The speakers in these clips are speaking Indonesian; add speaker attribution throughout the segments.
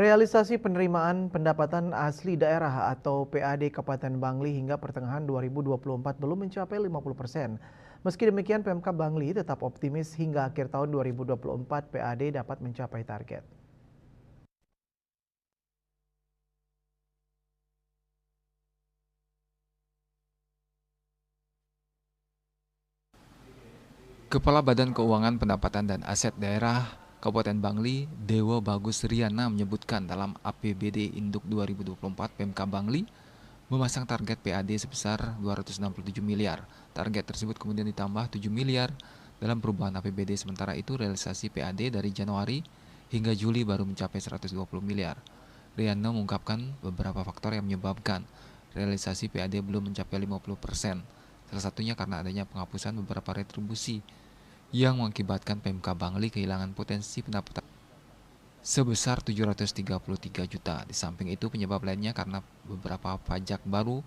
Speaker 1: Realisasi penerimaan pendapatan asli daerah atau PAD Kabupaten Bangli hingga pertengahan 2024 belum mencapai 50%. Meski demikian, Pemkab Bangli tetap optimis hingga akhir tahun 2024 PAD dapat mencapai target.
Speaker 2: Kepala Badan Keuangan Pendapatan dan Aset Daerah Kabupaten Bangli, Dewa Bagus Riana menyebutkan dalam APBD Induk 2024 Pemkab Bangli memasang target PAD sebesar 267 miliar. Target tersebut kemudian ditambah 7 miliar dalam perubahan APBD, sementara itu realisasi PAD dari Januari hingga Juli baru mencapai 120 miliar. Riana mengungkapkan beberapa faktor yang menyebabkan realisasi PAD belum mencapai 50%. Salah satunya karena adanya penghapusan beberapa retribusi yang mengakibatkan Pemkab Bangli kehilangan potensi pendapatan sebesar 733 juta. Di samping itu penyebab lainnya karena beberapa pajak baru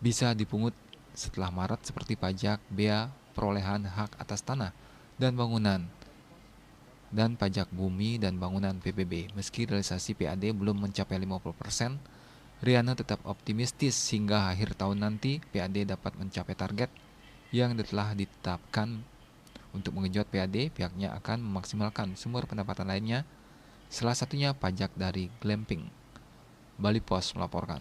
Speaker 2: bisa dipungut setelah Maret seperti pajak bea perolehan hak atas tanah dan bangunan dan pajak bumi dan bangunan PBB. Meski realisasi PAD belum mencapai 50%, Riana tetap optimistis hingga akhir tahun nanti PAD dapat mencapai target yang telah ditetapkan. Untuk mengejut PAD, pihaknya akan memaksimalkan sumber pendapatan lainnya, salah satunya pajak dari glamping. Bali Pos melaporkan.